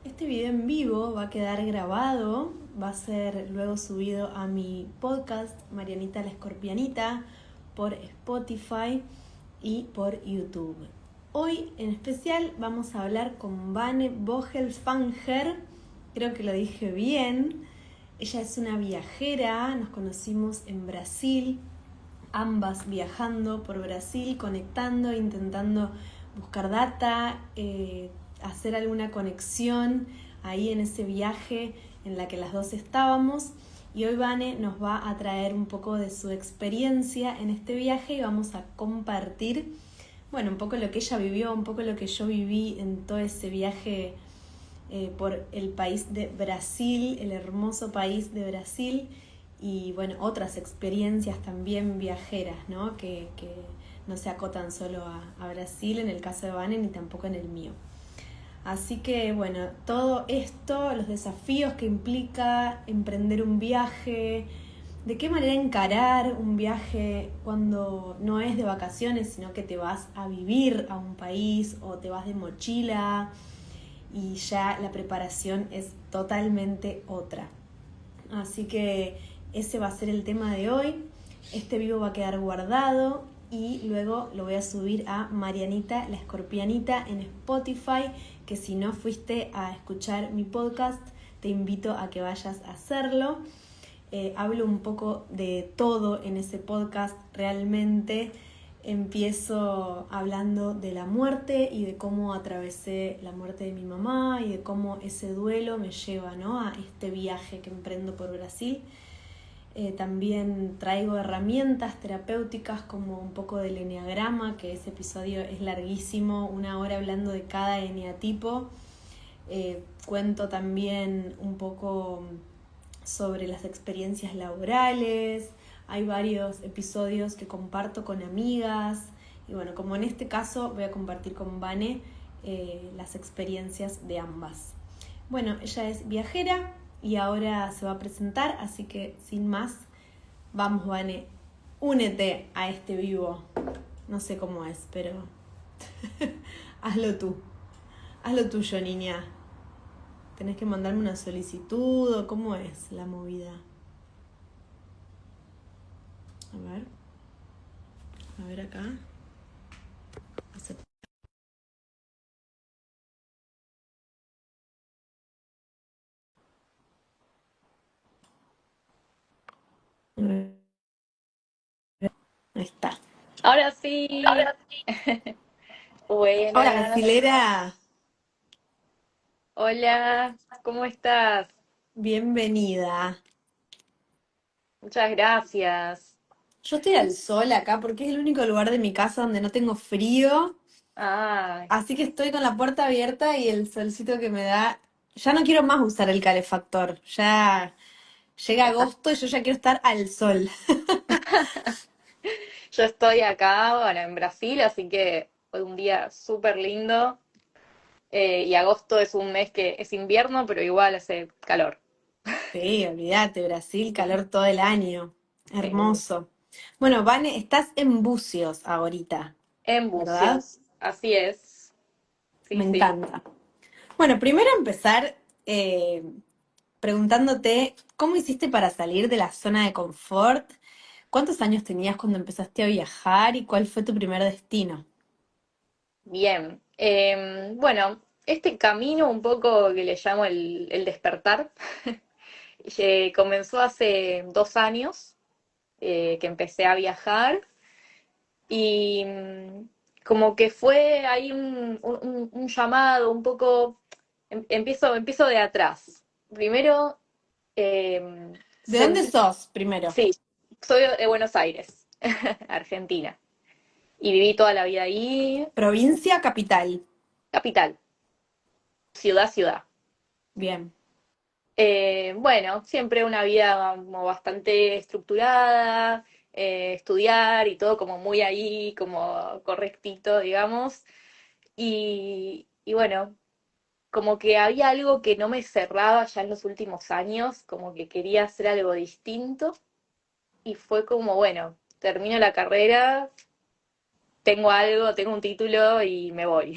Este video en vivo va a quedar grabado, va a ser luego subido a mi podcast Marianita la Escorpianita por Spotify y por YouTube. Hoy en especial vamos a hablar con Vane Vogelfanger, creo que lo dije bien. Ella es una viajera, nos conocimos en Brasil, ambas viajando por Brasil, conectando, intentando buscar data, hacer alguna conexión ahí en ese viaje en la que las dos estábamos. Y hoy Vane nos va a traer un poco de su experiencia en este viaje y vamos a compartir, bueno, un poco lo que ella vivió, un poco lo que yo viví en todo ese viaje por el país de Brasil, el hermoso país de Brasil, y bueno, otras experiencias también viajeras, ¿no? Que no se acotan solo a Brasil en el caso de Vane ni tampoco en el mío. Así que bueno, todo esto, los desafíos que implica emprender un viaje, de qué manera encarar un viaje cuando no es de vacaciones, sino que te vas a vivir a un país o te vas de mochila y ya la preparación es totalmente otra. Así que ese va a ser el tema de hoy. Este vivo va a quedar guardado y luego lo voy a subir a Marianita la Escorpianita en Spotify, que si no fuiste a escuchar mi podcast, te invito a que vayas a hacerlo. Hablo un poco de todo en ese podcast realmente. Empiezo hablando de la muerte y de cómo atravesé la muerte de mi mamá y de cómo ese duelo me lleva, ¿no?, a este viaje que emprendo por Brasil. También traigo herramientas terapéuticas como un poco del eneagrama, que ese episodio es larguísimo, 1 hora hablando de cada eneatipo. Cuento también un poco sobre las experiencias laborales. Hay varios episodios que comparto con amigas y bueno, como en este caso voy a compartir con Vane las experiencias de ambas. Bueno, ella es viajera y ahora se va a presentar, así que sin más, vamos Vane, únete a este vivo. No sé cómo es, pero hazlo tú, haz lo tuyo, niña. ¿Tenés que mandarme una solicitud o cómo es la movida? A ver acá. Aceptar. Ahí está. Ahora sí. Hola, Buenas. brasilera. Hola, ¿cómo estás? Bienvenida. Muchas gracias. Yo estoy al sol acá porque es el único lugar de mi casa donde no tengo frío. Ay, Así que estoy con la puerta abierta y el solcito que me da. Ya no quiero más usar el calefactor. Ya llega agosto y yo ya quiero estar al sol. yo estoy acá, bueno, en Brasil, así que fue un día súper lindo. Y agosto es un mes que es invierno, pero igual hace calor. Sí, olvídate, Brasil, calor todo el año. Sí. Hermoso. Bueno, Vane, estás en Bucios ahorita, En ¿verdad? Bucios, así es. Sí, Me sí. encanta. Bueno, primero empezar eh, preguntándote cómo hiciste para salir de la zona de confort. ¿Cuántos años tenías cuando empezaste a viajar y cuál fue tu primer destino? Bien. Bueno, este camino un poco que le llamo el despertar. Comenzó hace 2 años que empecé a viajar y como que fue ahí un llamado un poco, empiezo de atrás. Primero, eh, ¿De dónde sentí, sos primero? sí, soy de Buenos Aires, Argentina, y viví toda la vida ahí, Provincia, capital. capital, ciudad, ciudad. Bien. Bueno, siempre una vida como bastante estructurada, estudiar y todo como muy ahí, como correctito, digamos. Y bueno, como que había algo que no me cerraba ya en los últimos años, como que quería hacer algo distinto. Y fue como, bueno, termino la carrera, tengo algo, tengo un título y me voy.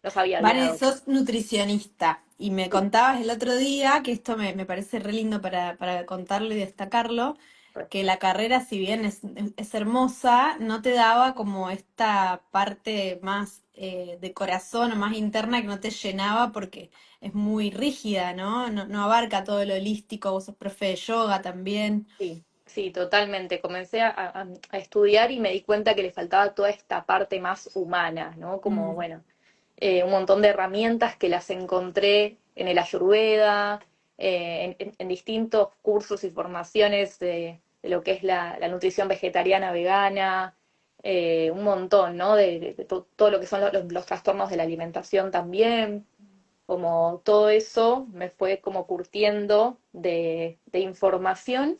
No sabía bien a Vane, dónde. sos nutricionista. Y me contabas el otro día, que esto me parece re lindo para contarlo y destacarlo, que la carrera, si bien es hermosa, no te daba como esta parte más de corazón o más interna que no te llenaba porque es muy rígida, ¿no? No abarca todo lo holístico, vos sos profe de yoga también. Sí, sí, totalmente. Comencé a estudiar y me di cuenta que le faltaba toda esta parte más humana, ¿no? Como, Mm. bueno, un montón de herramientas que las encontré en el Ayurveda, en distintos cursos y formaciones de lo que es la nutrición vegetariana, vegana, un montón, ¿no? De todo lo que son los trastornos de la alimentación también. Como todo eso me fue como curtiendo de información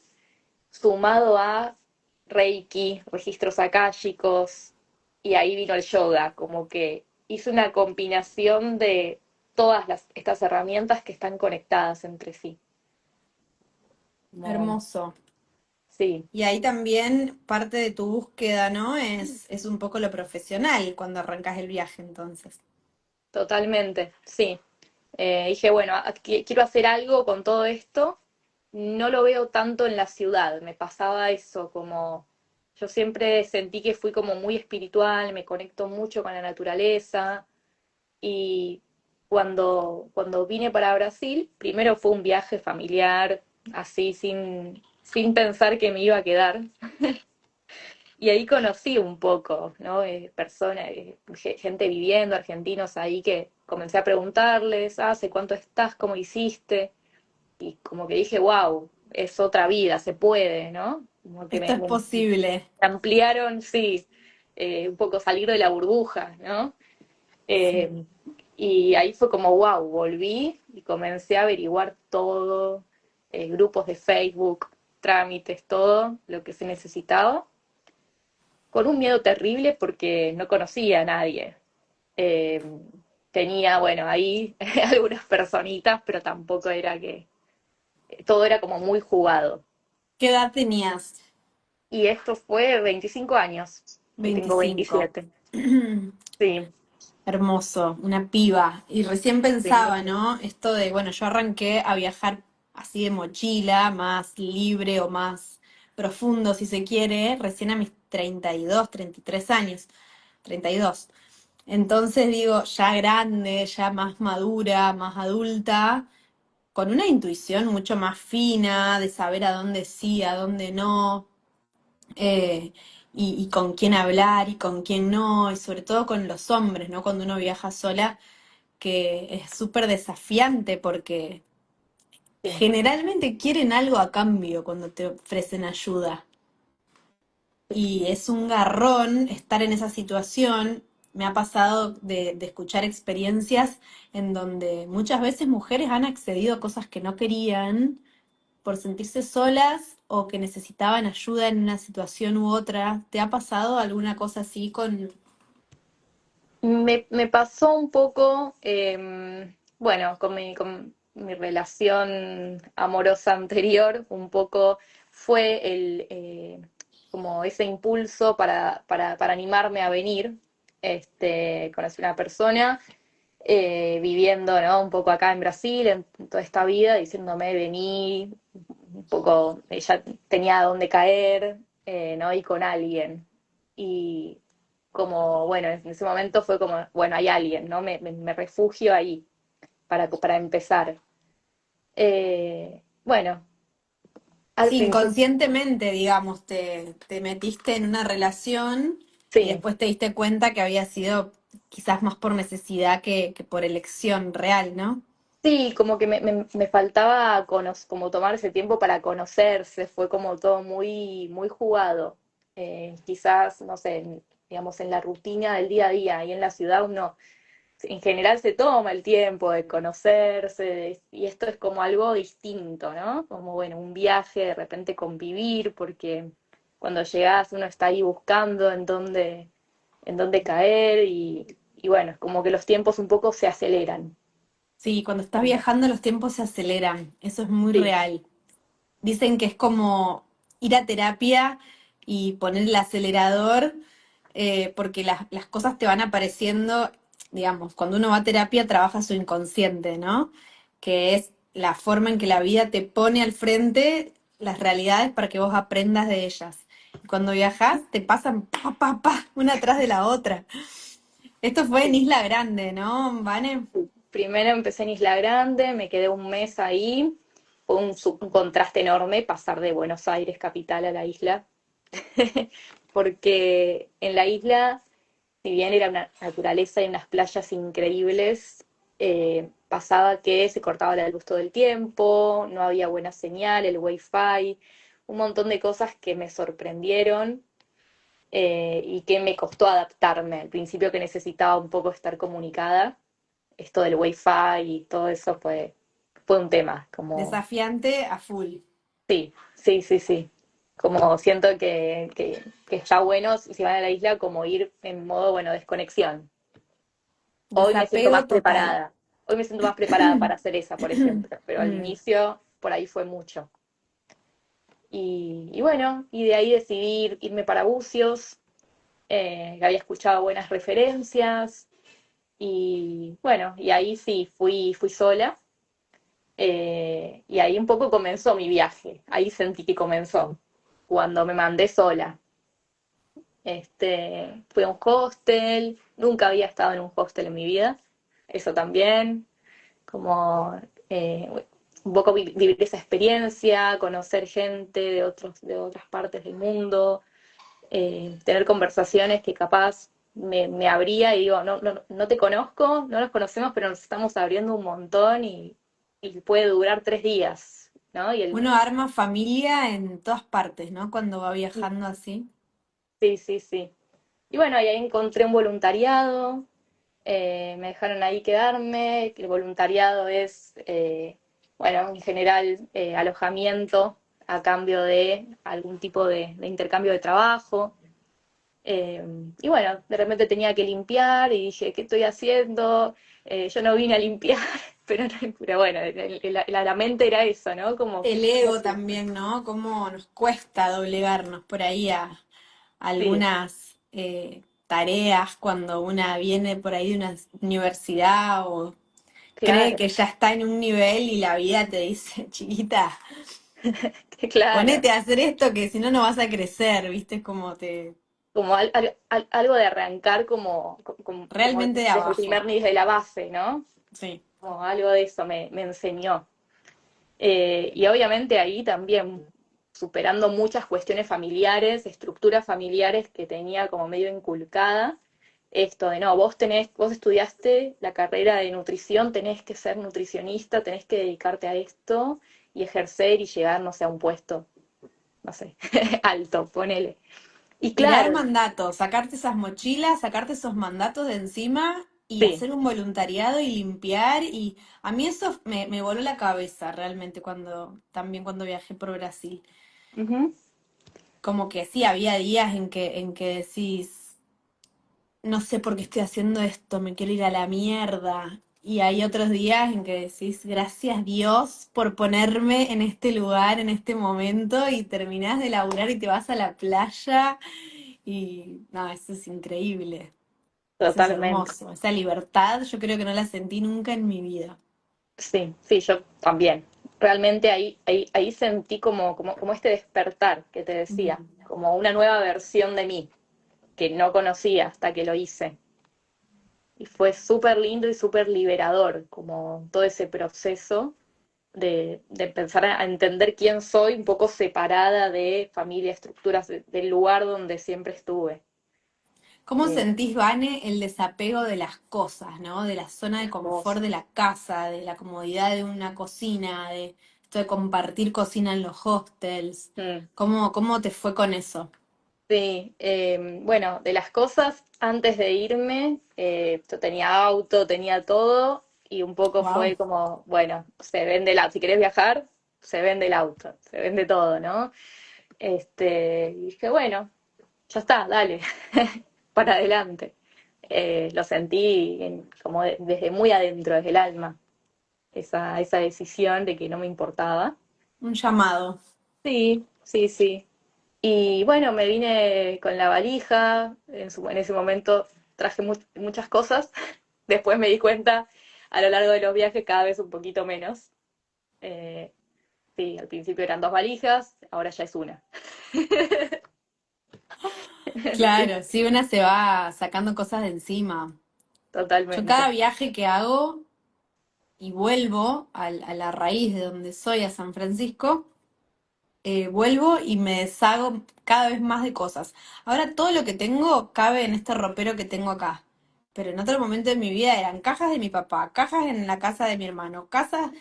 sumado a Reiki, registros akáshicos, y ahí vino el yoga, como que hice una combinación de todas estas herramientas que están conectadas entre sí. Como, Hermoso. sí, Y ahí también parte de tu búsqueda, ¿no? Es un poco lo profesional cuando arrancas el viaje, entonces. totalmente, sí. Dije, bueno, quiero hacer algo con todo esto. No lo veo tanto en la ciudad, me pasaba eso, como yo siempre sentí que fui como muy espiritual, me conecto mucho con la naturaleza y cuando vine para Brasil, primero fue un viaje familiar, así sin pensar que me iba a quedar. Y ahí conocí un poco, ¿no? Personas, gente viviendo, argentinos ahí que comencé a preguntarles, ¿hace cuánto estás? ¿Cómo hiciste? Y como que dije, wow, es otra vida, se puede, ¿no? Como que Esto es me posible. ampliaron, sí, un poco salir de la burbuja, ¿no? Sí. Eh, y ahí fue como, wow, volví y comencé a averiguar todo, grupos de Facebook, trámites, todo lo que se necesitaba, con un miedo terrible porque no conocía a nadie. Eh, Tenía, bueno, ahí algunas personitas, pero tampoco era que todo era como muy jugado. ¿Qué edad tenías? Y esto fue 25 años y tengo 25. 27. Sí, Hermoso, una piba. Y recién pensaba, sí, ¿no? Esto de, bueno, yo arranqué a viajar así de mochila, más libre o más profundo, si se quiere, recién a mis 32, 33 años. 32. Entonces digo, ya grande, ya más madura, más adulta, con una intuición mucho más fina de saber a dónde sí, a dónde no, eh, y con quién hablar y con quién no, y sobre todo con los hombres, ¿no? Cuando uno viaja sola, que es súper desafiante porque sí. generalmente quieren algo a cambio cuando te ofrecen ayuda. Y es un garrón estar en esa situación. Me ha pasado de escuchar experiencias en donde muchas veces mujeres han accedido a cosas que no querían por sentirse solas o que necesitaban ayuda en una situación u otra. ¿Te ha pasado alguna cosa así con... Me pasó un poco, bueno, con mi relación amorosa anterior, un poco fue como ese impulso para animarme a venir. Conocí una persona viviendo, ¿no? Un poco acá en Brasil, en toda esta vida, diciéndome, vení, un poco, ella tenía dónde caer, ¿no? Y con alguien. Y como, bueno, en ese momento fue como, bueno, hay alguien, ¿no? Me refugio ahí para empezar. Bueno, al Sí, principio, inconscientemente, digamos, te metiste en una relación y sí, después te diste cuenta que había sido quizás más por necesidad que por elección real, ¿no? sí, como que me faltaba como tomar ese tiempo para conocerse, fue como todo muy, muy jugado. Quizás, no sé, digamos, en la rutina del día a día y en la ciudad uno en general se toma el tiempo de conocerse y esto es como algo distinto, ¿no? Como, bueno, un viaje, de repente convivir, porque cuando llegás uno está ahí buscando en dónde caer y bueno, es como que los tiempos un poco se aceleran. Sí, cuando estás viajando los tiempos se aceleran, eso es muy Sí, real. Dicen que es como ir a terapia y poner el acelerador, porque las cosas te van apareciendo, digamos, cuando uno va a terapia trabaja su inconsciente, ¿no? que es la forma en que la vida te pone al frente las realidades para que vos aprendas de ellas. Y cuando viajás, te pasan una atrás de la otra. Esto fue en Sí. Isla Grande, ¿no, Vane? Primero empecé en Isla Grande, me quedé un mes ahí. Fue un contraste enorme pasar de Buenos Aires, capital, a la isla. Porque en la isla, si bien era una naturaleza y unas playas increíbles, pasaba que se cortaba la luz todo el tiempo, no había buena señal, el wifi, un montón de cosas que me sorprendieron, y que me costó adaptarme. Al principio que necesitaba un poco estar comunicada, esto del wifi y todo eso fue un tema, como Desafiante a full. sí, sí, sí, sí. Como siento que está bueno si van a la isla como ir en modo, bueno, desconexión. Hoy me siento Desapego más total. preparada. Hoy me siento más preparada para hacer esa, por ejemplo. Pero al Mm. inicio por ahí fue mucho. Y bueno, y de ahí decidí irme para Bucios. Había escuchado buenas referencias. Y bueno, y ahí sí, fui sola. Y ahí un poco comenzó mi viaje. Ahí sentí que comenzó. Cuando me mandé sola. Fui a un hostel, nunca había estado en un hostel en mi vida, eso también, como un poco vivir esa experiencia, conocer gente de otras partes del mundo, tener conversaciones que capaz me abría y digo, no te conozco, no nos conocemos, pero nos estamos abriendo un montón y puede durar 3 días, ¿no? Uno arma familia en todas partes, ¿no? Cuando va viajando así. Sí, sí, sí. Y bueno, y ahí encontré un voluntariado, me dejaron ahí quedarme. El voluntariado es, bueno, en general alojamiento a cambio de algún tipo de intercambio de trabajo. Eh, y bueno, de repente tenía que limpiar y dije, ¿qué estoy haciendo? Yo no vine a limpiar, pero bueno, la mente era eso, ¿no? Como, El ¿qué ego haces? también, ¿no? Cómo nos cuesta doblegarnos por ahí a Sí, algunas tareas cuando una viene por ahí de una universidad o cree claro, que ya está en un nivel y la vida te dice, chiquita, claro. ponete a hacer esto que si no, no vas a crecer, ¿viste? Es como te... Como algo de arrancar como Realmente de desde el abajo, primer nivel, de la base, ¿no? sí. Como algo de eso me enseñó. Y obviamente ahí también superando muchas cuestiones familiares, estructuras familiares que tenía como medio inculcada, esto de no, vos estudiaste la carrera de nutrición, tenés que ser nutricionista, tenés que dedicarte a esto y ejercer y llegar, no sé, a un puesto, no sé, alto, ponele. Y Tirar claro, mandatos, sacarte esas mochilas, sacarte esos mandatos de encima y sí. hacer un voluntariado y limpiar. Y a mí eso me voló la cabeza realmente también cuando viajé por Brasil. Ujú. Como que sí, había días en que decís, no sé por qué estoy haciendo esto, me quiero ir a la mierda. Y hay otros días en que decís, gracias Dios por ponerme en este lugar, en este momento, y terminás de laburar y te vas a la playa. Y no, eso es increíble. Eso es Totalmente. hermoso. Esa libertad yo creo que no la sentí nunca en mi vida. Sí, sí, yo también. Realmente ahí sentí como este despertar que te decía, Mm. como una nueva versión de mí que no conocía hasta que lo hice. Y fue súper lindo y súper liberador, como todo ese proceso de empezar a entender quién soy, un poco separada de familia, estructuras, del lugar donde siempre estuve. ¿Cómo Eh, sentís, Vane, el desapego de las cosas, ¿no? De la zona de las confort cosas. de la casa, de la comodidad de una cocina, de esto de compartir cocina en los hostels. Mm. ¿Cómo te fue con eso? Sí, bueno, de las cosas, antes de irme, yo tenía auto, tenía todo, y un poco Wow. fue como, bueno, se vende el auto, si querés viajar, se vende el auto, se vende todo, ¿no? Y dije, bueno, ya está, dale, para adelante. Lo sentí como desde muy adentro, desde el alma, esa decisión de que no me importaba. Un llamado. Sí, sí, sí. Y bueno, me vine con la valija, en ese momento traje muchas cosas, después me di cuenta a lo largo de los viajes cada vez un poquito menos. Eh, sí, al principio eran 2 valijas, ahora ya es una. Sí, Claro, sí, una se va sacando cosas de encima. Yo cada totalmente. viaje que hago y vuelvo a la raíz de donde soy, a San Francisco, vuelvo y me deshago cada vez más de cosas. Ahora todo lo que tengo cabe en este ropero que tengo acá. Pero en otro momento de mi vida eran cajas de mi papá, cajas en la casa de mi hermano, cajas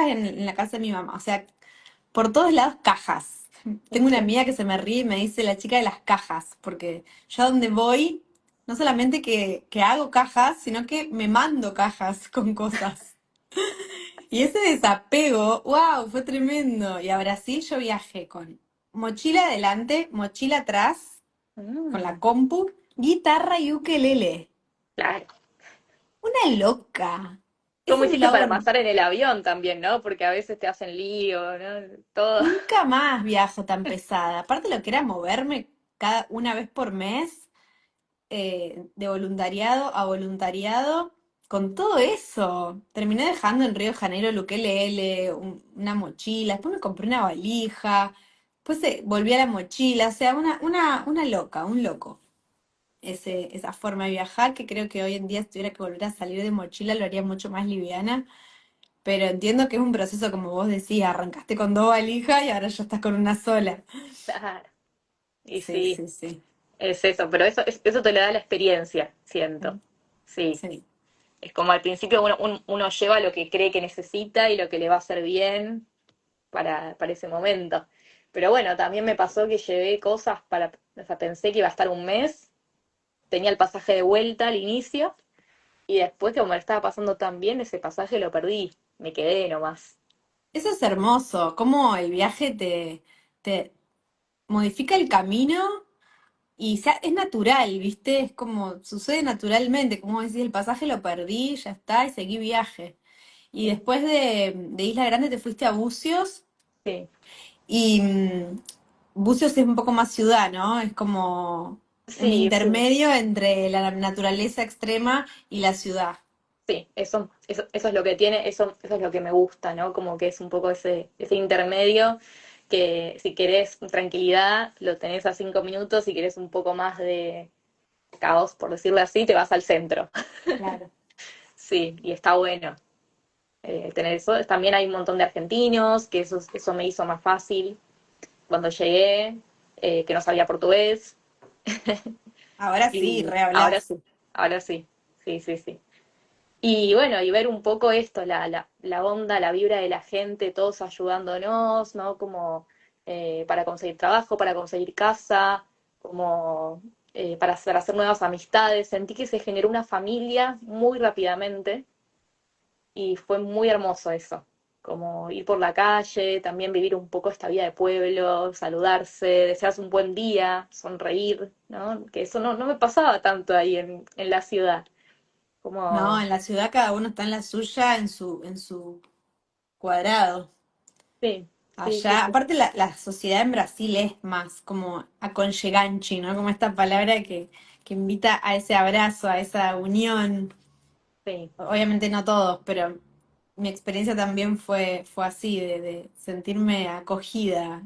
en la casa de mi mamá. O sea, por todos lados cajas. Tengo una amiga que se me ríe y me dice la chica de las cajas, porque yo a donde voy, no solamente que hago cajas, sino que me mando cajas con cosas. Y ese desapego, wow, fue tremendo. Y a Brasil yo viajé con mochila adelante, mochila atrás, con la Mm, compu, guitarra y ukelele. claro. Una loca. ¿Cómo Eso lo hiciste hago para pasar en el avión también, no? Porque a veces te hacen lío, ¿no? Todo. nunca más viajo tan pesada. Aparte lo que era moverme cada una vez por mes, de voluntariado a voluntariado, con todo eso. Terminé dejando en Río de Janeiro el ukelele, una mochila, después me compré una valija, después volví a la mochila, o sea, una loca, un loco. Esa forma de viajar, que creo que hoy en día si tuviera que volver a salir de mochila lo haría mucho más liviana, pero entiendo que es un proceso como vos decías, arrancaste con 2 valijas y ahora ya estás con una sola. Claro. Y Sí, sí, sí, sí. es eso, pero eso te lo da la experiencia, siento. Sí. Sí. Es como al principio uno lleva lo que cree que necesita y lo que le va a hacer bien para ese momento. Pero bueno, también me pasó que llevé cosas o sea, pensé que iba a estar un mes, tenía el pasaje de vuelta al inicio, y después que como me estaba pasando tan bien, ese pasaje lo perdí, me quedé nomás. Eso es hermoso, cómo el viaje te modifica el camino y es natural, ¿viste? Es como sucede naturalmente, como decís, el pasaje lo perdí, ya está, y seguí viaje. Y después de Isla Grande te fuiste a Bucios Sí, y Bucios es un poco más ciudad, ¿no? Es como un sí, sí, intermedio entre la naturaleza extrema y la ciudad. sí, eso es lo que tiene, eso es lo que me gusta, ¿no? Como que es un poco ese intermedio que si querés tranquilidad, lo tenés a 5 minutos, si querés un poco más de caos, por decirlo así, te vas al centro. Claro. Sí, y está bueno tener eso. También hay un montón de argentinos, que eso me hizo más fácil cuando llegué, que no sabía portugués. Ahora sí, Y ahora rehablás. sí, ahora sí, sí, sí, sí. Y bueno, y ver un poco esto, la onda, la vibra de la gente, todos ayudándonos, ¿no? Como para conseguir trabajo, para conseguir casa, como para hacer nuevas amistades. Sentí que se generó una familia muy rápidamente y fue muy hermoso eso. Como ir por la calle, también vivir un poco esta vida de pueblo, saludarse, desearse un buen día, sonreír, ¿no? Que eso no me pasaba tanto ahí en la ciudad. No, Como, en la ciudad cada uno está en la suya, en su cuadrado. sí, sí, sí, Allá, sí. aparte la sociedad en Brasil es más como aconcheganchi, ¿no? Como esta palabra que invita a ese abrazo, a esa unión. Sí, Obviamente no todos, pero mi experiencia también fue así, de sentirme acogida.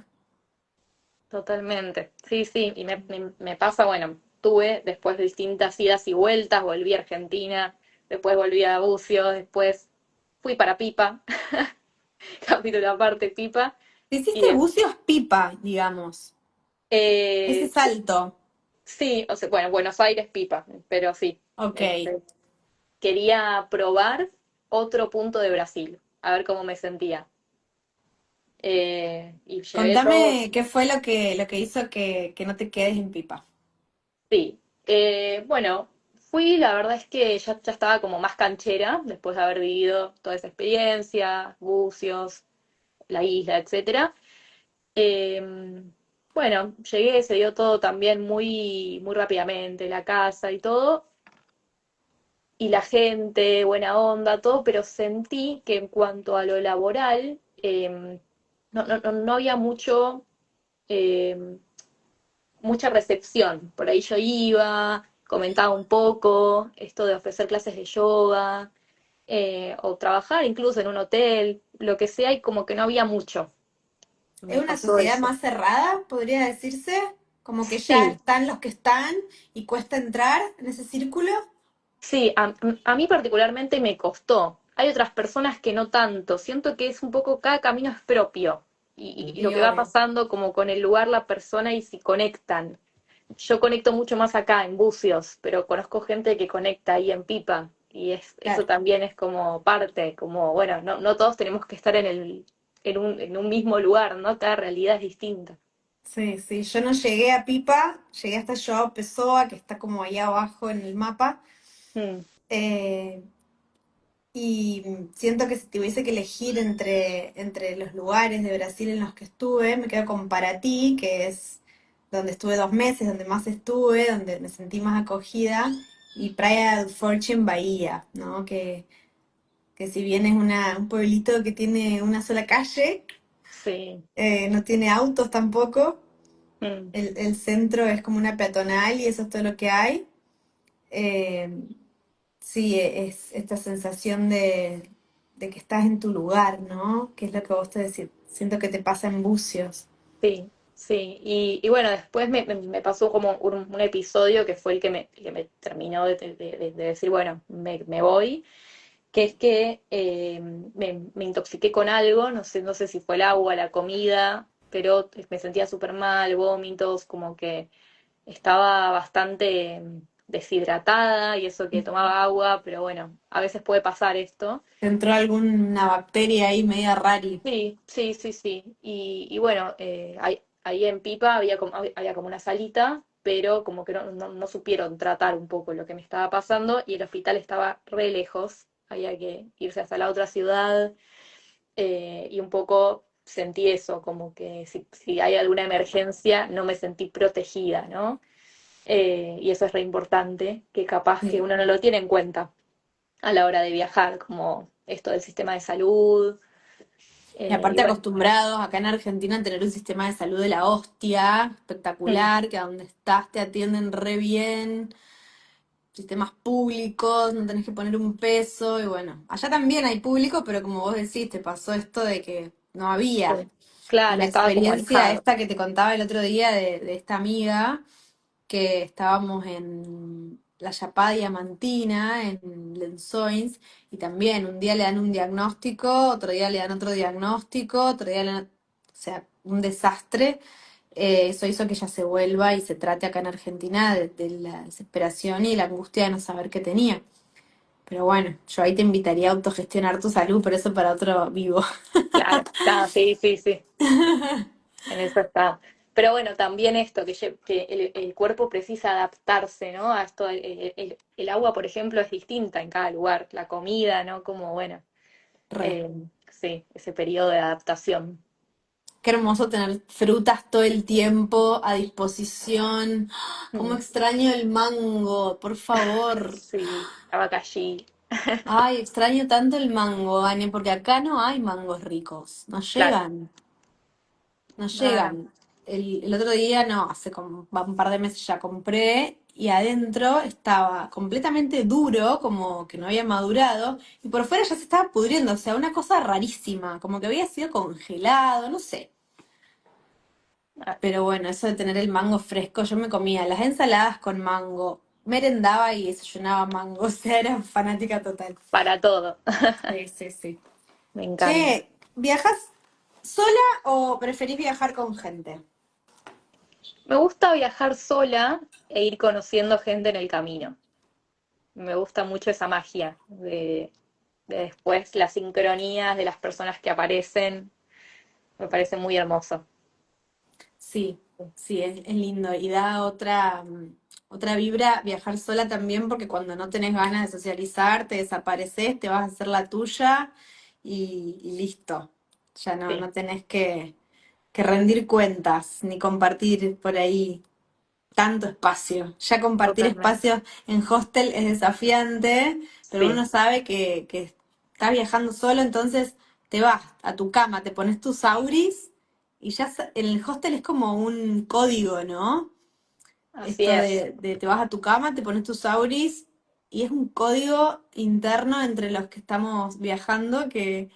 totalmente. Sí, sí, y me pasa, bueno, tuve después de distintas idas y vueltas, volví a Argentina, después volví a Bucio, después fui para Pipa, capítulo aparte Pipa, y Hiciste bucios pipa, digamos. Ese sí, salto. sí, o sea, bueno, Buenos Aires Pipa, pero sí, Ok. este, quería probar otro punto de Brasil, a ver cómo me sentía. Y llevé todo. Contame qué fue lo que hizo que no te quedes en pipa. Sí, bueno, fui, la verdad es que ya estaba como más canchera después de haber vivido toda esa experiencia, Bucios, la isla, etcétera. Eh, bueno, llegué, se dio todo también muy, muy rápidamente, la casa y todo, y la gente, buena onda, todo, pero sentí que en cuanto a lo laboral, no había eh, mucha recepción. Por ahí yo iba, comentaba un poco esto de ofrecer clases de yoga, o trabajar incluso en un hotel, lo que sea, y como que no había mucho. ¿Es Me una pasó sociedad eso. más cerrada, podría decirse? Como que ya Sí, están los que están y cuesta entrar en ese círculo. sí, a mí particularmente me costó. Hay otras personas que no tanto. Siento que es un poco, cada camino es propio. Y lo Sí, que va obvio. pasando como con el lugar, la persona y si conectan. Yo conecto mucho más acá, en Bucios, pero conozco gente que conecta ahí en Pipa. Y eso Claro. también es como parte, como, bueno, no todos tenemos que estar en un mismo lugar, ¿no? Cada realidad es distinta. Sí, sí. Yo no llegué a Pipa, llegué hasta Joao Pessoa, que está como ahí abajo en el mapa. Mm, Eh, y siento que si tuviese que elegir entre los lugares de Brasil en los que estuve, me quedo con Paraty, que es donde estuve 2 meses, donde más estuve, donde me sentí más acogida, y Praia do Forte en Bahía, ¿no? Que si bien es un pueblito que tiene una sola calle, sí. no tiene autos tampoco, Mm. el centro es como una peatonal y eso es todo lo que hay. Eh, sí, es esta sensación de que estás en tu lugar, ¿no? Que es lo que vos te decís. Siento que te pasa en Bucios. Sí, sí. Y bueno, después me pasó como un episodio que fue el que me terminó de decir, bueno, me voy, que es que me intoxiqué con algo, no sé si fue el agua, la comida, pero me sentía súper mal, vómitos, como que estaba bastante deshidratada y eso que tomaba agua, pero bueno, a veces puede pasar esto. ¿Te entró alguna bacteria ahí media rari? Sí, sí, sí, sí. Y bueno, ahí en Pipa había como una salita, pero como que no supieron tratar un poco lo que me estaba pasando y el hospital estaba re lejos. Había que irse hasta la otra ciudad y un poco sentí eso, como que si hay alguna emergencia no me sentí protegida, ¿no? Y eso es re importante, que capaz que Sí. uno no lo tiene en cuenta a la hora de viajar, como esto del sistema de salud. Y Y aparte bueno. acostumbrados acá en Argentina a tener un sistema de salud de la hostia, Mm. espectacular, que a donde estás te atienden re bien, sistemas públicos, no tenés que poner un peso, y bueno, allá también hay público, pero como vos decís, te pasó esto de que no había. Sí. Y Claro, la estaba como experiencia alejado. esta que te contaba el otro día de esta amiga, que estábamos en la Chapada Diamantina, en Lençóis, y también un día le dan un diagnóstico, otro día le dan otro diagnóstico, otro día le dan, o sea, un desastre. Eso hizo que ella se vuelva y se trate acá en Argentina de la desesperación y la angustia de no saber qué tenía. Pero bueno, yo ahí te invitaría a autogestionar tu salud, pero eso para otro vivo. Claro, está, sí, sí, sí, en eso está. Pero bueno, también esto, que el cuerpo precisa adaptarse, ¿no? A esto, el agua, por ejemplo, es distinta en cada lugar, la comida, ¿no? Como, bueno, Re. eh, sí, ese periodo de adaptación. Qué hermoso tener frutas todo el tiempo a disposición. Cómo Mm. extraño el mango, por favor. Sí, abacallí, Ay, extraño tanto el mango, Vane, porque acá no hay mangos ricos. No claro. llegan, no Ah, llegan. El otro día, no, hace como un par de meses ya compré y adentro estaba completamente duro, como que no había madurado, y por fuera ya se estaba pudriendo, o sea, una cosa rarísima, como que había sido congelado, no sé. ah, Pero bueno, eso de tener el mango fresco, yo me comía las ensaladas con mango, merendaba y desayunaba mango, o sea, era fanática total. para todo, Sí, sí, sí. me encanta. Che, ¿viajas sola o preferís viajar con gente? Me gusta viajar sola e ir conociendo gente en el camino. Me gusta mucho esa magia de después las sincronías de las personas que aparecen. Me parece muy hermoso. Sí, sí, es lindo y da otra vibra viajar sola también porque cuando no tenés ganas de socializar, te desapareces, te vas a hacer la tuya y listo. Ya Sí, no tenés que rendir cuentas ni compartir por ahí tanto espacio. Ya compartir totalmente. espacios en hostel es desafiante, pero Sí, uno sabe que estás viajando solo, entonces te vas a tu cama, te pones tus auris y ya en el hostel es como un código, ¿no? así Esto es. de te vas a tu cama, te pones tus auris y es un código interno entre los que estamos viajando que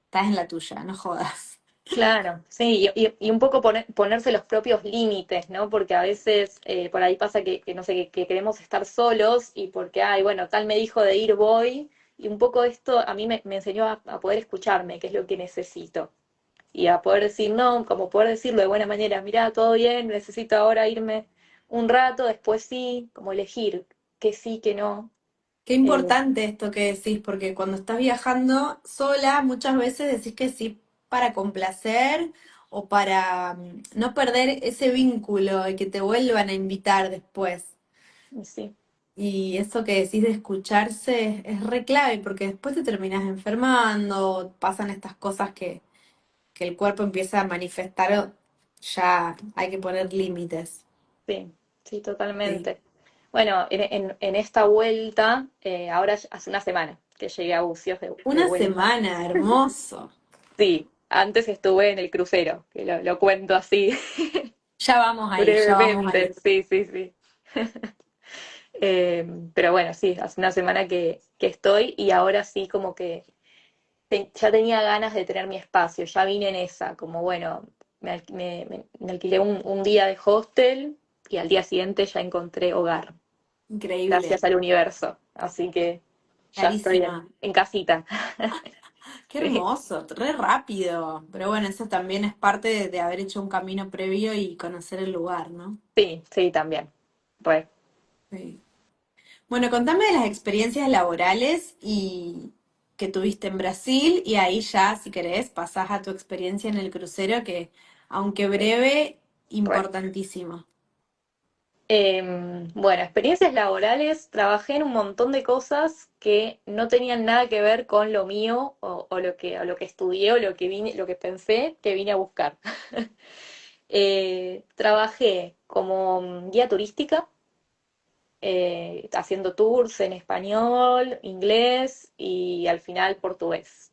estás en la tuya, no jodas. Claro, sí, y un poco ponerse los propios límites, ¿no? Porque a veces por ahí pasa que no sé, que queremos estar solos y porque, ay, bueno, tal me dijo de ir, voy, y un poco esto a mí me enseñó a poder escucharme, que es lo que necesito, y a poder decir no, como poder decirlo de buena manera, mirá, todo bien, necesito ahora irme un rato, después sí, como elegir que sí, que no. Qué Eh, importante esto que decís, porque cuando estás viajando sola, muchas veces decís que sí para complacer o para no perder ese vínculo y que te vuelvan a invitar después. y sí, Y eso que decís de escucharse es re clave, porque después te terminas enfermando, pasan estas cosas que el cuerpo empieza a manifestar, ya hay que poner límites. sí, sí, Sí. totalmente. Bueno, en esta vuelta, ahora hace una semana que llegué a Bucios de Una vuelta. semana, hermoso. Sí, antes estuve en el crucero, que lo cuento así Ya vamos ahí, ya vamos brevemente, ahí. sí, sí, sí. Pero bueno, sí, hace una semana que estoy y ahora sí como que ya tenía ganas de tener mi espacio, ya vine en esa, como bueno, me alquilé un día de hostel y al día siguiente ya encontré hogar, Increíble, gracias al universo, así que ya estoy clarísima. en casita. Qué Sí, hermoso, re rápido. Pero bueno, eso también es parte de haber hecho un camino previo y conocer el lugar, ¿no? sí, sí, también. Re. Sí. Bueno, contame de las experiencias laborales y que tuviste en Brasil y ahí ya, si querés, pasás a tu experiencia en el crucero, que aunque breve, Re. importantísimo. Bueno, experiencias laborales, trabajé en un montón de cosas que no tenían nada que ver con lo mío o lo que estudié o lo que vine, lo que pensé que vine a buscar. Trabajé como guía turística, haciendo tours en español, inglés y al final portugués.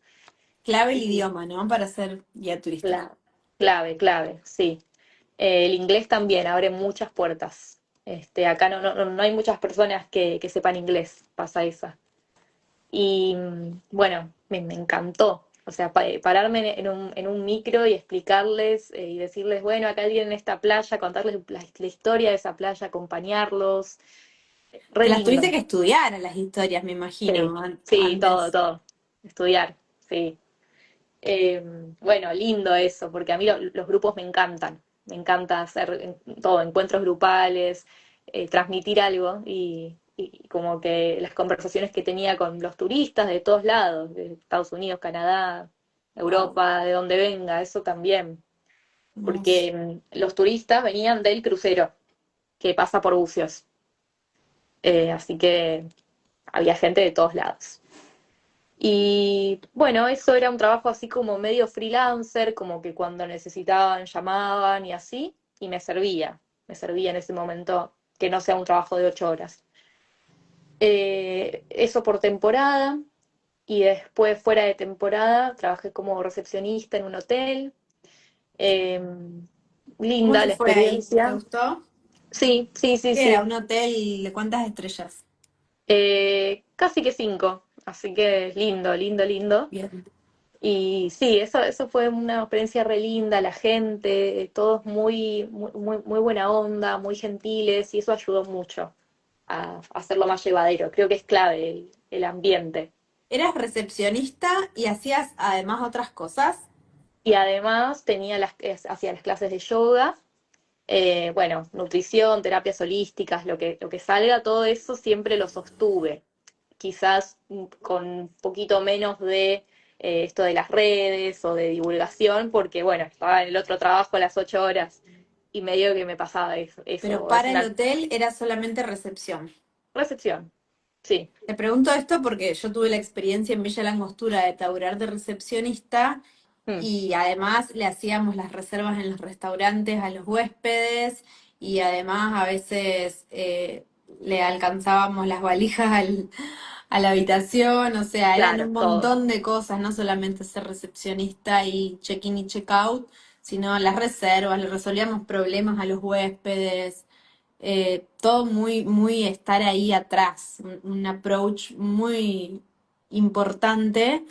Clave el Y idioma, ¿no? Para ser guía turística. clave, clave, sí. El inglés también abre muchas puertas. Acá no hay muchas personas que sepan inglés, pasa eso. Y bueno, me encantó. O sea, pararme en un micro y explicarles y decirles, bueno, acá tienen esta playa, contarles la historia de esa playa, acompañarlos. Te Re las tuviste lindo. que estudiar a las historias, me Sí, imagino, sí, todo, antes. todo. Estudiar, sí. Eh, bueno, lindo eso, porque a mí los grupos me encantan. Me encanta hacer todo, encuentros grupales, transmitir algo y como que las conversaciones que tenía con los turistas de todos lados, de Estados Unidos, Canadá, Wow, Europa, de donde venga, eso también. hermoso. Porque los turistas venían del crucero que pasa por Bucios. Así que había gente de todos lados. Y bueno, eso era un trabajo así como medio freelancer, como que cuando necesitaban llamaban y así, y me servía en ese momento que no sea un trabajo de 8 horas. Eso por temporada, y después fuera de temporada trabajé como recepcionista en un hotel. Eh, ¿Cómo Linda te la fue ahí? ¿Te experiencia. gustó? Sí, sí, sí, ¿Qué era? sí. ¿Un hotel de cuántas estrellas? Casi que 5, así que lindo, lindo, lindo. Bien. Y sí, eso fue una experiencia re linda, la gente, todos muy buena onda, muy gentiles, y eso ayudó mucho a hacerlo más llevadero. Creo que es clave el ambiente. ¿Eras recepcionista y hacías además otras cosas? Y además hacía las clases de yoga, bueno, nutrición, terapias holísticas, lo que salga, todo eso siempre lo sostuve. Quizás con un poquito menos de esto de las redes o de divulgación, porque bueno, estaba en el otro trabajo a las 8 horas y medio que me pasaba Pero eso. Es para el una hotel era solamente recepción. recepción, sí. Te pregunto esto porque yo tuve la experiencia en Villa La Angostura de laburar de recepcionista Mm, y además le hacíamos las reservas en los restaurantes a los huéspedes y además a veces le alcanzábamos las valijas a la habitación, o sea, eran claro, un todo. montón de cosas, no solamente ser recepcionista y check-in y check-out, sino las reservas, le resolvíamos problemas a los huéspedes. todo muy, muy estar ahí atrás, un approach muy importante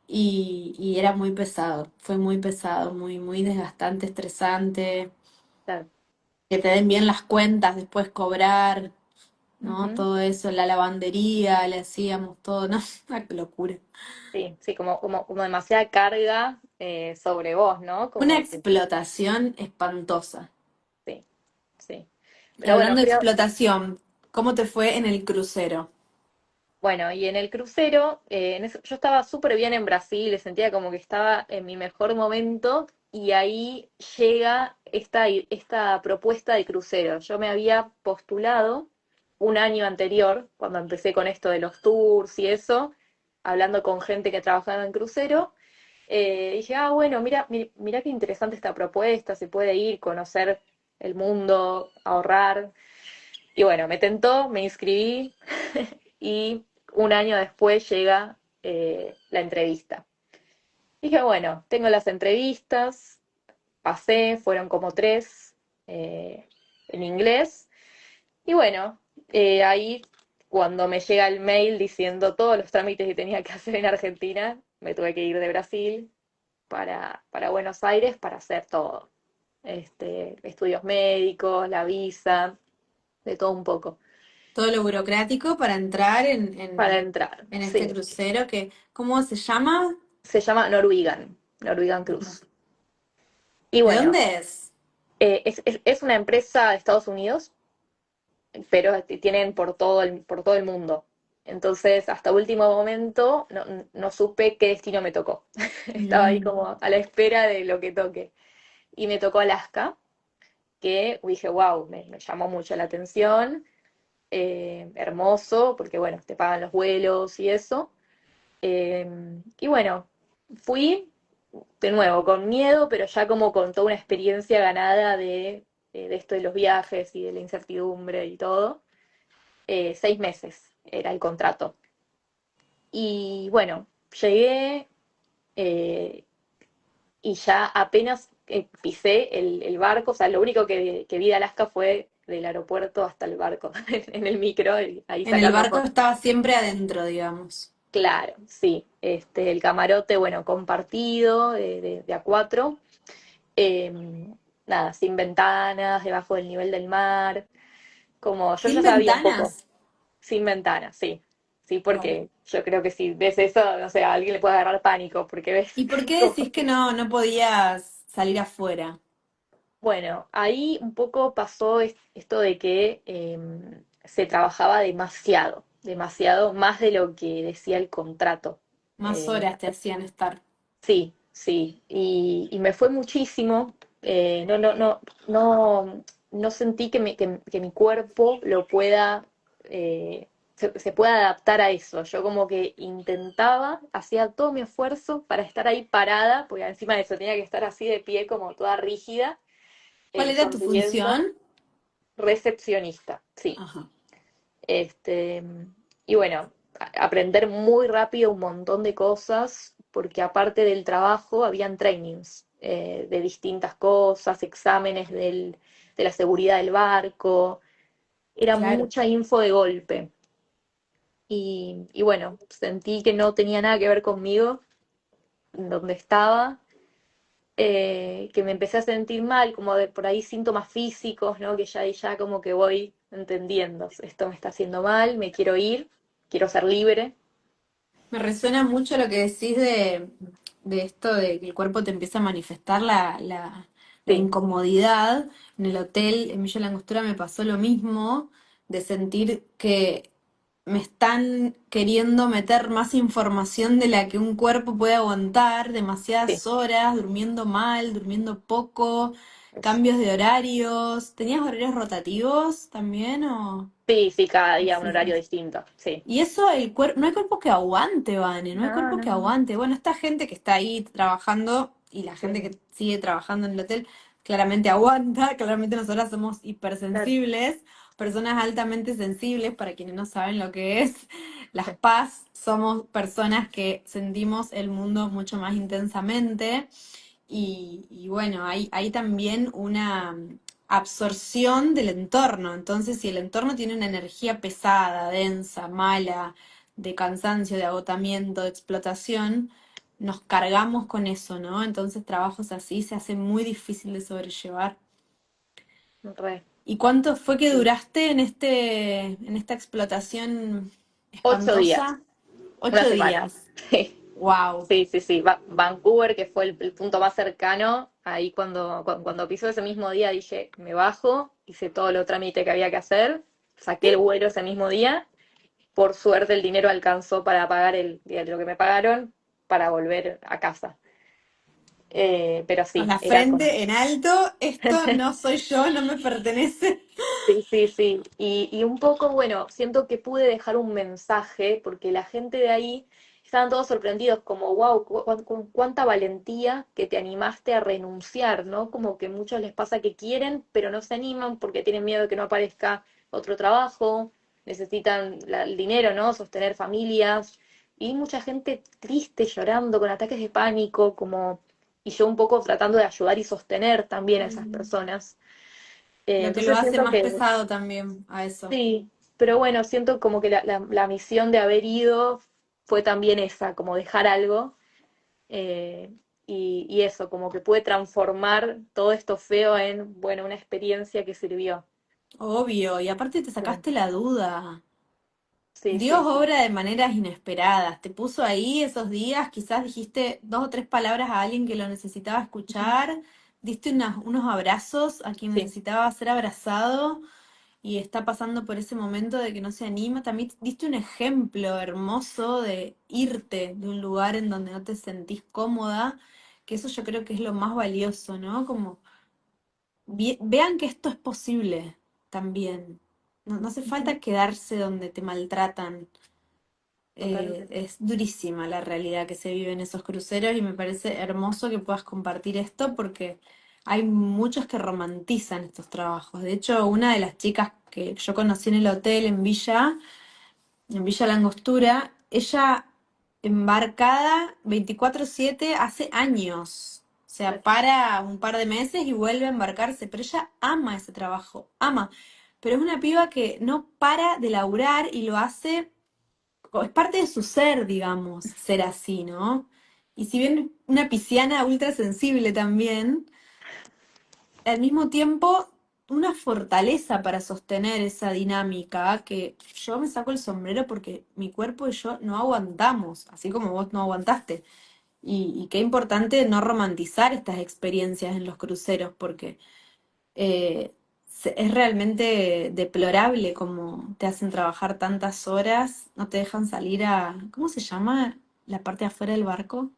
y era muy pesado, fue muy pesado, muy, muy desgastante, estresante, Claro. que te den bien las cuentas, después cobrar, ¿no? Ujú. Todo eso, la lavandería, le hacíamos todo, ¿no? Una locura. Sí, sí, como demasiada carga sobre vos, ¿no? Una Como que explotación espantosa. sí, sí. Y Pero bueno, hablando de creo, explotación, ¿cómo te fue en el crucero? bueno, y en el crucero, yo estaba súper bien en Brasil, sentía como que estaba en mi mejor momento, y ahí llega esta propuesta de crucero. Yo me había postulado un año anterior, cuando empecé con esto de los tours y eso, hablando con gente que trabajaba en crucero. Dije, ah, bueno, mira qué interesante esta propuesta, se puede ir, conocer el mundo, ahorrar. Y bueno, me tentó, me inscribí y un año después llega la entrevista. Dije, bueno, tengo las entrevistas, pasé, fueron como tres en inglés. Y bueno, ahí cuando me llega el mail diciendo todos los trámites que tenía que hacer en Argentina, me tuve que ir de Brasil para Buenos Aires para hacer todo. Estudios médicos, la visa, de todo un poco, Todo lo burocrático para entrar para entrar. en este Sí, crucero que, ¿cómo se llama? se llama Norwegian Ajá. Cruise. Y ¿De bueno, dónde es? es una empresa de Estados Unidos, pero tienen por todo el mundo. Entonces, hasta último momento, no supe qué destino me tocó. Estaba ahí Mm. como a la espera de lo que toque. Y me tocó Alaska, que dije, wow, me llamó mucho la atención. Hermoso, porque bueno, te pagan los vuelos y eso. Y bueno, fui de nuevo con miedo, pero ya como con toda una experiencia ganada de esto de los viajes y de la incertidumbre y todo. 6 meses era el contrato. Y bueno, llegué eh, y ya apenas pisé el barco, o sea, lo único que vi de Alaska fue del aeropuerto hasta el barco, en el micro, y ahí En el sacar la barco foto. estaba siempre adentro, digamos. Claro, sí. El camarote, bueno, compartido de a cuatro. eh, Nada, sin ventanas, debajo del nivel del mar. Como yo Sin ya sabía un poco, ventanas. sin ventanas, sí. Sí, Wow. porque yo creo que si ves eso, no sé, a alguien le puede agarrar pánico, porque ves ¿Y por qué como. decís que no podías salir afuera? Bueno, ahí un poco pasó esto de que se trabajaba demasiado, demasiado más de lo que decía el contrato. Más Eh, horas te hacían estar. Sí, sí, y me fue muchísimo. No sentí que mi cuerpo lo pueda, se pueda adaptar a eso. Yo como que intentaba, hacía todo mi esfuerzo para estar ahí parada, porque encima de eso tenía que estar así de pie, como toda rígida, ¿Cuál era tu sonriendo, función? recepcionista, sí. Ajá. Este, y bueno, aprender muy rápido un montón de cosas, porque aparte del trabajo habían trainings de distintas cosas, exámenes de la seguridad del barco, era Claro. mucha info de golpe. Y bueno, sentí que no tenía nada que ver conmigo, donde estaba, que me empecé a sentir mal, como de por ahí síntomas físicos, ¿no? Que ya como que voy entendiendo, esto me está haciendo mal, me quiero ir, quiero ser libre. Me resuena mucho lo que decís de esto de que el cuerpo te empieza a manifestar la Sí, incomodidad. En el hotel, en Villa Langostura me pasó lo mismo, de sentir que me están queriendo meter más información de la que un cuerpo puede aguantar, sí, demasiadas horas, durmiendo mal, durmiendo poco, eso. cambios de horarios. ¿Tenías horarios rotativos también o...? Sí, sí, cada día un Sí. horario distinto, sí. Y eso, el cuerpo, no hay cuerpo que aguante, Vane, no hay No, cuerpo no, que no. aguante. Bueno, esta gente que está ahí trabajando y la gente Sí, que sigue trabajando en el hotel claramente aguanta, claramente nosotras somos claro, hipersensibles, personas altamente sensibles, para quienes no saben lo que es las PAS, somos personas que sentimos el mundo mucho más intensamente y bueno, hay también absorción del entorno. Entonces, si el entorno tiene una energía pesada, densa, mala, de cansancio, de agotamiento, de explotación, nos cargamos con eso, ¿no? Entonces, trabajos así se hace muy difícil de sobrellevar. Re. ¿Y cuánto fue que Sí. duraste en esta explotación 8 días, espantosa? una Ocho semana. días. Wow. Sí, sí, sí, sí. Vancouver, que fue el punto más cercano, ahí cuando pisó ese mismo día dije, me bajo, hice todo lo trámite que había que hacer, saqué el vuelo ese mismo día. Por suerte el dinero alcanzó para pagar lo que me pagaron para volver a casa. Pero Con sí, la era como... frente en alto, esto no soy yo, no me pertenece. Sí, sí, sí. Y un poco, bueno, siento que pude dejar un mensaje porque la gente de ahí estaban todos sorprendidos, como, wow, cuánta valentía que te animaste a renunciar, ¿no? Como que muchos les pasa que quieren, pero no se animan porque tienen miedo de que no aparezca otro trabajo, necesitan el dinero, ¿no? Sostener familias. Y mucha gente triste, llorando, con ataques de pánico, como... Y yo un poco tratando de ayudar y sostener también a esas Mm. personas. Lo que lo Entonces hace siento más que pesado también a eso. sí, pero bueno, siento como que la misión de haber ido fue también esa, como dejar algo, eh, y eso, como que pude transformar todo esto feo en, bueno, una experiencia que sirvió. Obvio, y aparte te Sí, sacaste la duda. sí, Dios sí, sí. obra de maneras inesperadas. Te puso ahí esos días, quizás dijiste dos o tres palabras a alguien que lo necesitaba Ujú. escuchar, diste unos abrazos a quien Sí, necesitaba ser abrazado y está pasando por ese momento de que no se anima. También diste un ejemplo hermoso de irte de un lugar en donde no te sentís cómoda, que eso yo creo que es lo más valioso, ¿no? Como vean que esto es posible también. No, no hace falta ujú, quedarse donde te maltratan. totalmente. Es durísima la realidad que se vive en esos cruceros y me parece hermoso que puedas compartir esto porque hay muchos que romantizan estos trabajos. De hecho, una de las chicas que yo conocí en el hotel en Villa La Angostura, ella embarcada 24/7 hace años. O sea, Claro. para un par de meses y vuelve a embarcarse, pero ella ama ese trabajo, ama. Pero es una piba que no para de laburar y lo hace, es parte de su ser, digamos, ser así, ¿no? Y si bien una pisciana ultra sensible también, al mismo tiempo una fortaleza para sostener esa dinámica que yo me saco el sombrero porque mi cuerpo y yo no aguantamos, así como vos no aguantaste. Y qué importante no romantizar estas experiencias en los cruceros porque es realmente deplorable como te hacen trabajar tantas horas, no te dejan salir a, ¿cómo se llama la parte de afuera del barco?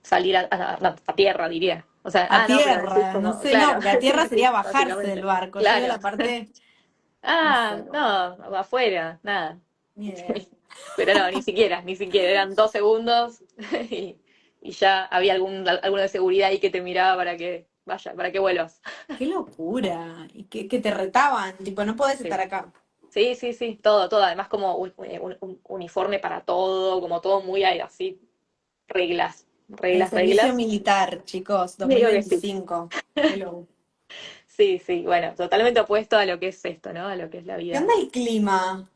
Salir a tierra, diría. O sea, A no, pero decís tierra, no como, sé, no, claro, porque a sí, tierra sí, sí, sería bajarse del básicamente. barco, yo digo Claro. la parte Ah, afuera, no, afuera, nada. ni idea. Pero no, ni siquiera, eran 2 segundos y, y ya había alguno de seguridad ahí que te miraba para que vaya, para que vuelvas. Qué locura, y que te retaban, tipo, no podés estar Sí, acá. sí, sí, sí, todo, todo, además como un uniforme para todo, como todo muy ahí, así, reglas, El reglas, servicio reglas. militar, chicos, Digo que sí. 2025. Qué loco. Sí, sí, bueno, totalmente opuesto a lo que es esto, ¿no? A lo que es la ¿Qué vida. onda el clima?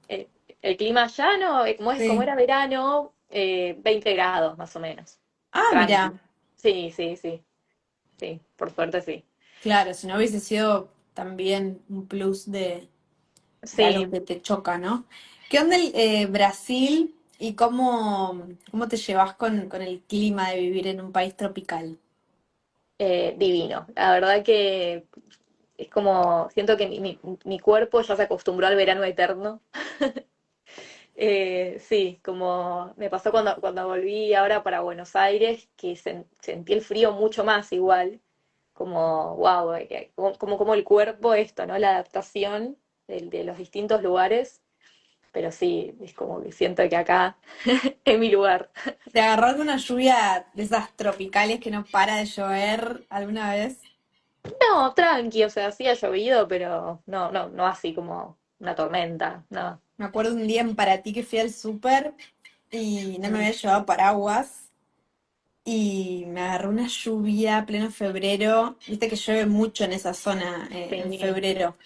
Eh, el clima llano, como Sí. era verano, 20 grados más o menos. Ah, Tranqui. mira, Sí, sí, sí, sí, por suerte sí. claro, si no hubiese sido también un plus de algo Sí, que te choca, ¿no? ¿Qué onda el Brasil y cómo te llevas con el clima de vivir en un país tropical? divino. La verdad que es como, siento que mi cuerpo ya se acostumbró al verano eterno. Sí, como me pasó cuando volví ahora para Buenos Aires, que sentí el frío mucho más igual, como, wow, como el cuerpo esto, ¿no? La adaptación de los distintos lugares, pero sí, es como que siento que acá es mi lugar. ¿Te agarró alguna lluvia de esas tropicales que no para de llover alguna vez? No, tranqui, o sea, sí ha llovido, pero no, no, no así como una tormenta, no. Me acuerdo un día en Paraty que fui al súper y no me Mm. había llevado paraguas y me agarró una lluvia pleno febrero. Viste que llueve mucho en esa zona en Sí, febrero.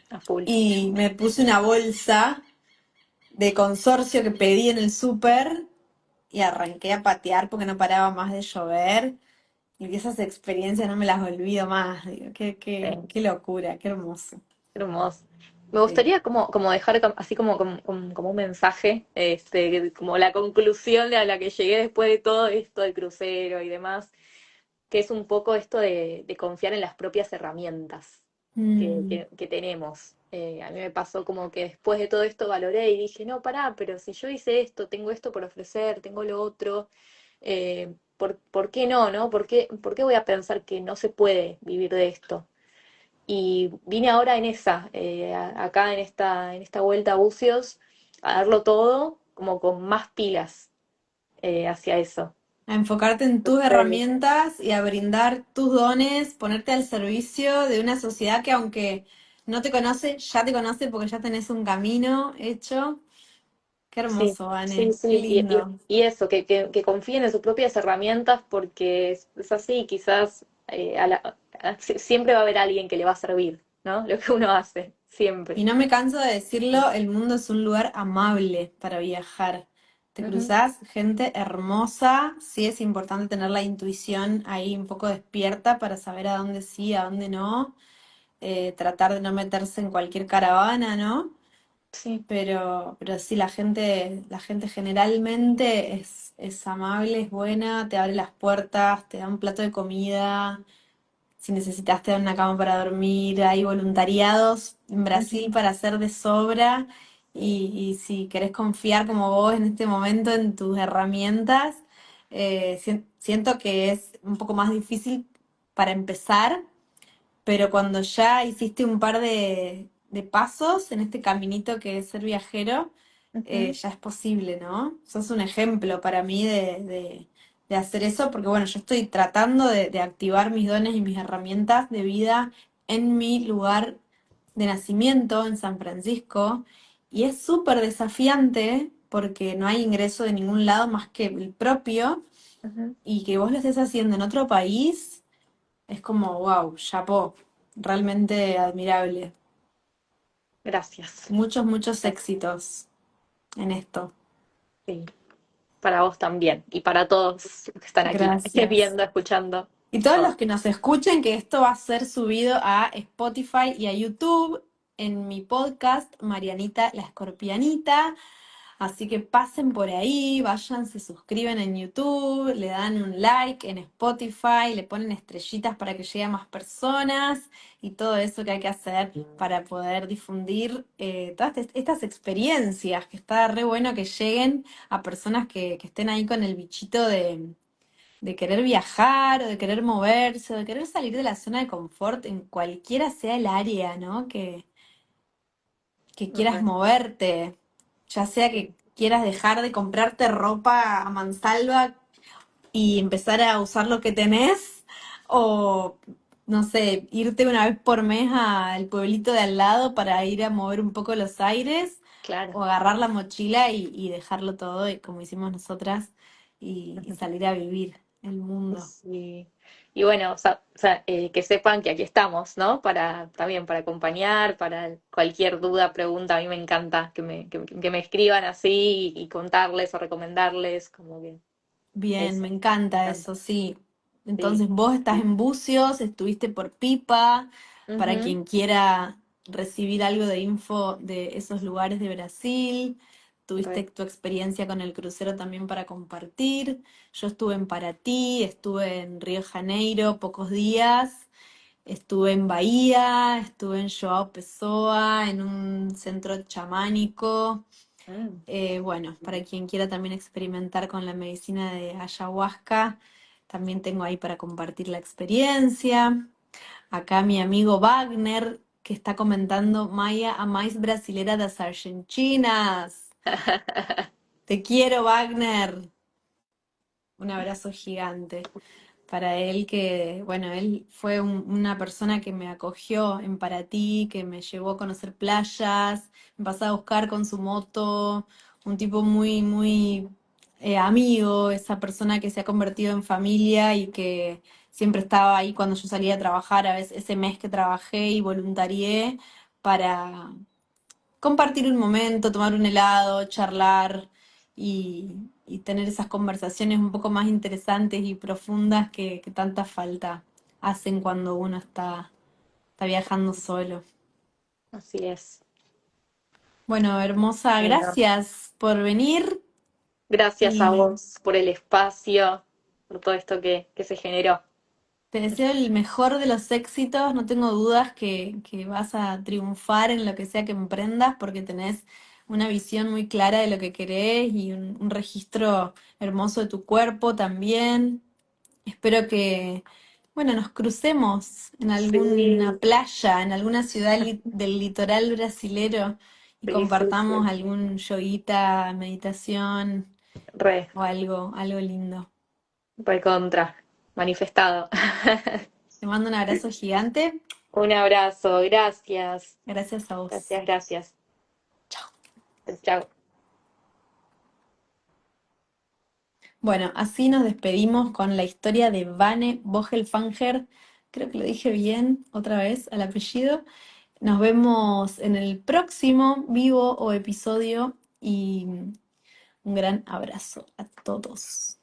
a full. Y me puse una bolsa de consorcio que pedí en el súper y arranqué a patear porque no paraba más de llover. Y esas experiencias no me las olvido más. Digo, qué locura, qué hermoso. Hermoso. Me Sí. gustaría como dejar así como un mensaje, como la conclusión de a la que llegué después de todo esto del crucero y demás, que es un poco esto de confiar en las propias herramientas Mm, que tenemos. A mí me pasó como que después de todo esto valoré y dije, no, pará, pero si yo hice esto, tengo esto por ofrecer, tengo lo otro, ¿por qué no, no? ¿Por qué voy a pensar que no se puede vivir de esto? Y vine ahora en esa, acá en esta vuelta a Bucios, a darlo todo como con más pilas hacia eso. a enfocarte en tus Entonces, herramientas y a brindar tus dones, ponerte al servicio de una sociedad que aunque no te conoce, ya te conoce porque ya tenés un camino hecho. Qué sí, hermoso, sí, Vane, qué sí, lindo. y eso, que confíen en sus propias herramientas porque es así, quizás siempre va a haber alguien que le va a servir, ¿no? Lo que uno hace, Y siempre. no me canso de decirlo, el mundo es un lugar amable para viajar. Te Ujú, cruzás gente hermosa, sí es importante tener la intuición ahí un poco despierta para saber a dónde sí, a dónde no, tratar de no meterse en cualquier caravana, ¿no? sí, Pero sí, la gente generalmente es amable, es buena, te abre las puertas, te da un plato de comida, si necesitas te dan una cama para dormir, hay voluntariados en ujú, Brasil para hacer de sobra y si querés confiar como vos en este momento en tus herramientas, siento que es un poco más difícil para empezar, pero cuando ya hiciste un par de pasos en este caminito que es ser viajero, ujú, ya es posible, ¿no? Sos un ejemplo para mí de hacer eso, porque bueno, yo estoy tratando de activar mis dones y mis herramientas de vida en mi lugar de nacimiento, en San Francisco, y es súper desafiante porque no hay ingreso de ningún lado más que el propio, ujú. y que vos lo estés haciendo en otro país es como, wow, chapó, realmente admirable. Gracias. Muchos éxitos en esto. Sí. Para vos también y para todos los que están aquí Gracias. viendo, escuchando Y todos los todo. que nos escuchen, que esto va a ser subido a Spotify y a YouTube en mi podcast, Marianita la Escorpianita. Así que pasen por ahí, vayan, se suscriben en YouTube, le dan un like en Spotify, le ponen estrellitas para que llegue a más personas y todo eso que hay que hacer para poder difundir todas estas experiencias, que está re bueno que lleguen a personas que estén ahí con el bichito de querer viajar o de querer moverse o de querer salir de la zona de confort en cualquiera sea el área, ¿no? Que quieras Re. moverte, ya sea que quieras dejar de comprarte ropa a mansalva y empezar a usar lo que tenés, o no sé, irte una vez por mes al pueblito de al lado para ir a mover un poco los aires, Claro. o agarrar la mochila y dejarlo todo, y como hicimos nosotras, y salir a vivir el mundo. Sí. Y bueno, que sepan que aquí estamos, ¿no? Para también para acompañar, para cualquier duda, pregunta. A mí me encanta que me escriban así y contarles o recomendarles, como que Bien, me eso. Me encanta encanta. eso, sí. Sí. Entonces vos estás en Bucios, estuviste por Pipa, para Ujú, quien quiera recibir algo de info de esos lugares de Brasil. Tuviste re. tu experiencia con el crucero también para compartir. Yo estuve en Paraty, estuve en Río de Janeiro pocos días, estuve en Bahía, estuve en João Pessoa, en un centro chamánico. Mm. Bueno, para quien quiera también experimentar con la medicina de ayahuasca, también tengo ahí para compartir la experiencia. Acá mi amigo Wagner, que está comentando, Maya, a mais brasilera das Argentinas. Te quiero, Wagner. Un abrazo gigante para él que, bueno, él fue una persona que me acogió en Paraty, que me llevó a conocer playas, me pasaba a buscar con su moto, un tipo muy amigo, esa persona que se ha convertido en familia y que siempre estaba ahí cuando yo salía a trabajar, a veces ese mes que trabajé y voluntarié para compartir un momento, tomar un helado, charlar y tener esas conversaciones un poco más interesantes y profundas que tanta falta hacen cuando uno está viajando solo. Así es. Bueno, hermosa, Bueno, gracias por venir gracias a y vos por el espacio, por todo esto que se generó. te deseo el mejor de los éxitos. No tengo dudas que vas a triunfar en lo que sea que emprendas porque tenés una visión muy clara de lo que querés y un registro hermoso de tu cuerpo también. Espero que, bueno, nos crucemos en alguna Sí, playa, en alguna ciudad del litoral brasilero y sí, sí, compartamos sí. algún yoguita, meditación Re, o algo lindo. re contra, manifestado. Te mando un abrazo gigante. Un abrazo, gracias. Gracias a vos. Gracias, gracias. Chao. Chao. Bueno, así nos despedimos con la historia de Vane Vogelfanger. Creo que lo dije bien otra vez al apellido. Nos vemos en el próximo vivo o episodio y un gran abrazo a todos.